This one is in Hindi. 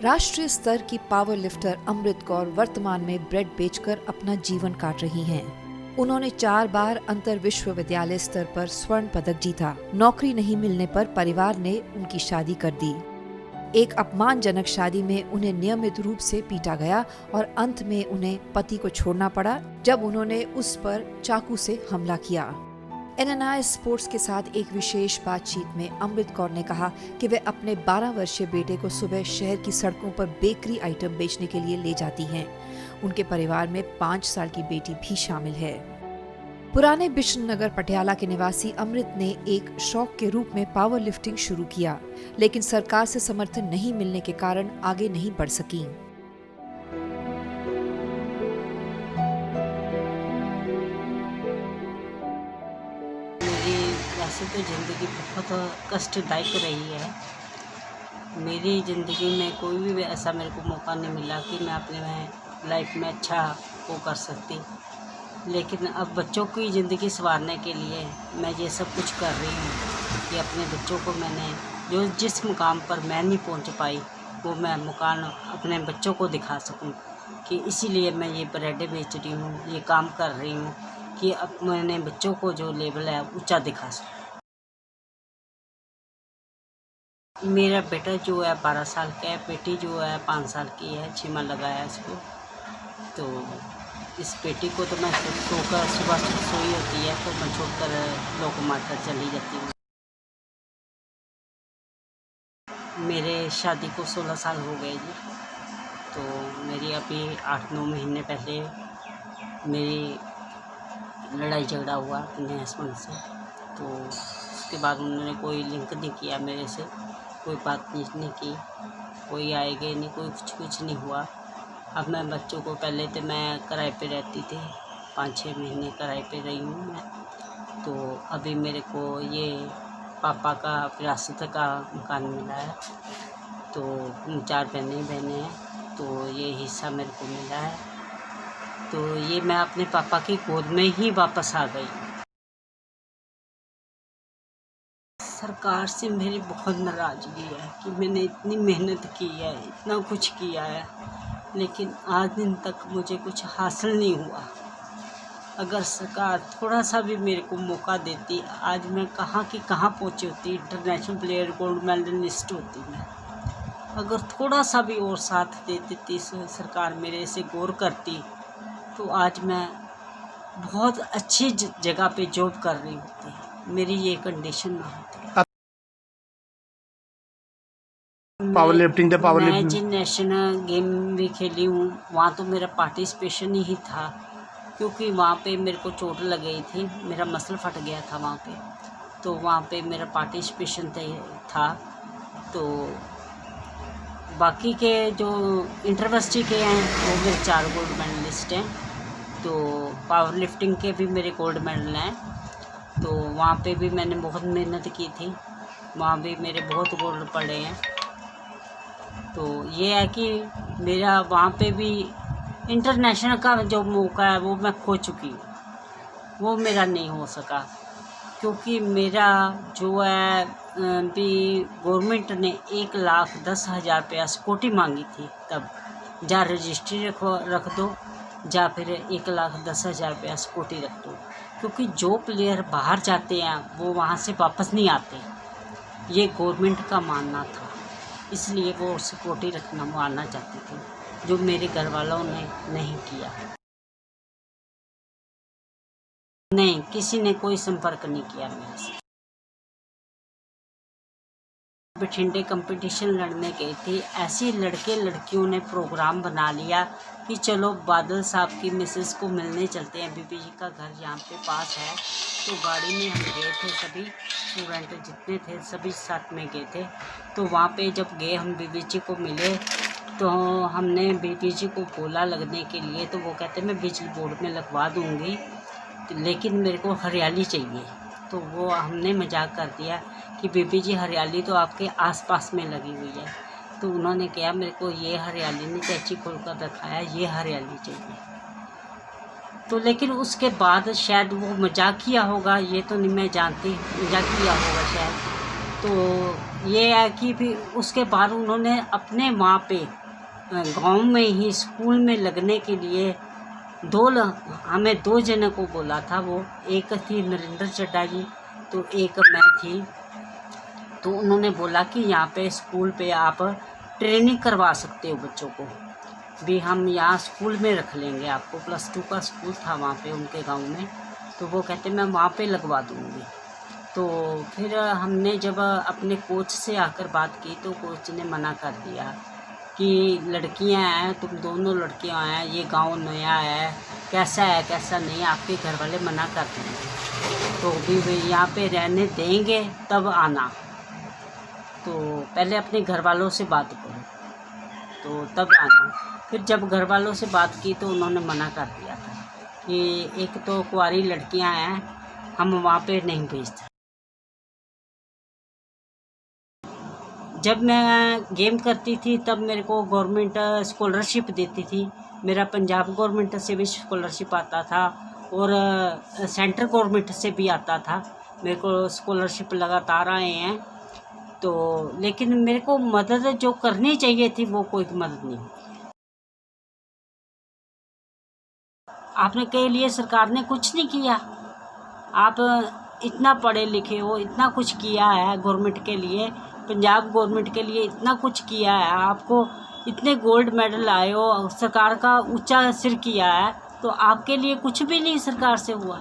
राष्ट्रीय स्तर की पावर लिफ्टर अमृत कौर वर्तमान में ब्रेड बेचकर अपना जीवन काट रही हैं। उन्होंने 4 बार अंतर विश्वविद्यालय स्तर पर स्वर्ण पदक जीता। नौकरी नहीं मिलने पर परिवार ने उनकी शादी कर दी। एक अपमानजनक शादी में उन्हें नियमित रूप से पीटा गया और अंत में उन्हें पति को छोड़ना पड़ा जब उन्होंने उस पर चाकू से हमला किया। NNI स्पोर्ट्स के साथ एक विशेष बातचीत में अमृत कौर ने कहा कि वे अपने 12 वर्षीय बेटे को सुबह शहर की सड़कों पर बेकरी आइटम बेचने के लिए ले जाती हैं। उनके परिवार में 5 साल की बेटी भी शामिल है। पुराने बिश्न नगर पटियाला के निवासी अमृत ने एक शौक के रूप में पावर लिफ्टिंग शुरू किया, लेकिन सरकार से समर्थन नहीं मिलने के कारण आगे नहीं बढ़ सकी। वैसे तो ज़िंदगी बहुत कष्टदायक रही है। मेरी ज़िंदगी में कोई भी ऐसा मेरे को मौका नहीं मिला कि मैं अपने लाइफ में अच्छा वो कर सकती, लेकिन अब बच्चों की ज़िंदगी संवारने के लिए मैं ये सब कुछ कर रही हूँ कि अपने बच्चों को मैंने जो जिस मुकाम पर मैं नहीं पहुँच पाई वो मैं मुकाम अपने बच्चों को दिखा सकूँ, कि इसीलिए मैं ये ब्रेड बेच रही हूँ, ये काम कर रही हूँ कि अब मैंने बच्चों को जो लेवल है ऊंचा दिखा सकूँ। मेरा बेटा जो है 12 साल का है, बेटी जो है 5 साल की है, 6 माह लगा है इसको। तो इस बेटी को तो मैं सोकर सुबह सोई होती है तो मैं छोड़कर लोग मारकर चली जाती हूँ। मेरे शादी को 16 साल हो गए जी। तो मेरी अभी 8-9 महीने पहले मेरी लड़ाई झगड़ा हुआ अपने हस्बैंड से। तो उसके बाद उन्होंने कोई लिंक नहीं किया मेरे से, कोई बातचीत नहीं की, कोई आए गए नहीं, कोई कुछ नहीं हुआ। अब मैं बच्चों को, पहले तो मैं किराए पे रहती थी, 5-6 महीने किराए पे रही हूँ मैं। तो अभी मेरे को ये पापा का विरासत का मकान मिला है। तो 4 बहनें हैं, तो ये हिस्सा मेरे को मिला है। तो ये मैं अपने पापा की गोद में ही वापस आ गई। सरकार से मेरी बहुत नाराज़गी है कि मैंने इतनी मेहनत की है, इतना कुछ किया है, लेकिन आज दिन तक मुझे कुछ हासिल नहीं हुआ। अगर सरकार थोड़ा सा भी मेरे को मौका देती, आज मैं कहाँ की कहाँ पहुँची होती, इंटरनेशनल प्लेयर, गोल्ड मेडलिस्ट होती मैं। अगर थोड़ा सा भी और साथ दे देती सरकार, मेरे से गौर करती, तो आज मैं बहुत अच्छी जगह पे जॉब कर रही होती, मेरी ये कंडीशन ना होती। पावर लिफ्टिंग मैं जिन नेशनल गेम भी खेली हूँ वहाँ तो मेरा पार्टिसिपेशन ही था, क्योंकि वहाँ पे मेरे को चोट लग गई थी, मेरा मसल फट गया था वहाँ पे। तो वहाँ पे मेरा पार्टिसिपेशन था। तो बाकी के जो इंटरवर्सिटी के हैं वो मेरे 4 गोल्ड मेडलिस्ट हैं। तो पावर लिफ्टिंग के भी मेरे गोल्ड मेडल हैं। तो वहाँ पे भी मैंने बहुत मेहनत की थी, वहाँ भी मेरे बहुत गोल्ड पड़े हैं। तो ये है कि मेरा वहाँ पे भी इंटरनेशनल का जो मौका है वो मैं खो चुकी हूँ, वो मेरा नहीं हो सका, क्योंकि मेरा जो है भी गवर्नमेंट ने 1,10,000 रुपया सिक्योरिटी मांगी थी तब, जा रजिस्ट्री रख दो, या फिर 1,10,000 रुपया सिक्योरिटी रख दो, क्योंकि जो प्लेयर बाहर जाते हैं वो वहाँ से वापस नहीं आते, ये गवर्नमेंट का मानना था। इसलिए वो सिक्योरिटी रखना मानना चाहते थे, जो मेरे घर वालों ने नहीं किया। नहीं, किसी ने कोई संपर्क नहीं किया मेरे से। बठिंडे कंपटीशन लड़ने गई थी, ऐसे लड़के लड़कियों ने प्रोग्राम बना लिया कि चलो बादल साहब की मिसेस को मिलने चलते हैं, बीबी जी का घर यहाँ पे पास है। तो गाड़ी में हम गए थे, सभी स्टूडेंट जितने थे सभी साथ में गए थे। तो वहाँ पे जब गए हम बीबी जी को मिले, तो हमने बीबी जी को बोला लगने के लिए, तो वो कहते मैं बिजली बोर्ड में लगवा दूँगी, लेकिन मेरे को हरियाली चाहिए। तो वो हमने मजाक कर दिया कि बीबी जी हरियाली तो आपके आसपास में लगी हुई है। तो उन्होंने कहा मेरे को ये हरियाली नहीं कैची खोल कर रखाया, ये हरियाली चाहिए। तो लेकिन उसके बाद शायद वो मजाक किया होगा, ये तो नहीं मैं जानती, मजाक किया होगा शायद। तो ये है कि फिर उसके बाद उन्होंने अपने वहाँ पे गांव में ही स्कूल में लगने के लिए हमें 2 जने को बोला था। वो एक थी नरेंद्र चड्डा जी, तो एक मैं थी। तो उन्होंने बोला कि यहाँ पे स्कूल पे आप ट्रेनिंग करवा सकते हो बच्चों को भी, हम यहाँ स्कूल में रख लेंगे आपको। +2 का स्कूल था वहाँ पे उनके गांव में, तो वो कहते मैं वहाँ पे लगवा दूँगी। तो फिर हमने जब अपने कोच से आकर बात की तो कोच ने मना कर दिया कि लड़कियां हैं, तुम दोनों लड़कियां हैं, ये गांव नया है, कैसा है कैसा नहीं, आपके घर वाले मना कर देंगे, तो भी यहाँ पे रहने देंगे तब आना, तो पहले अपने घर वालों से बात करो तो तब आना। फिर जब घर वालों से बात की तो उन्होंने मना कर दिया था कि एक तो कुंवारी लड़कियां हैं, हम वहाँ पे नहीं भेजते। जब मैं गेम करती थी तब मेरे को गवर्नमेंट स्कॉलरशिप देती थी। मेरा पंजाब गवर्नमेंट से भी स्कॉलरशिप आता था और सेंट्रल गवर्नमेंट से भी आता था। मेरे को स्कॉलरशिप लगातार आए हैं, तो लेकिन मेरे को मदद जो करनी चाहिए थी वो कोई मदद नहीं हुई। आपने के लिए सरकार ने कुछ नहीं किया। आप इतना पढ़े लिखे हो, इतना कुछ किया है गवर्नमेंट के लिए, पंजाब गवर्नमेंट के लिए इतना कुछ किया है, आपको इतने गोल्ड मेडल आए हो, सरकार का ऊंचा सिर किया है, तो आपके लिए कुछ भी नहीं सरकार से हुआ।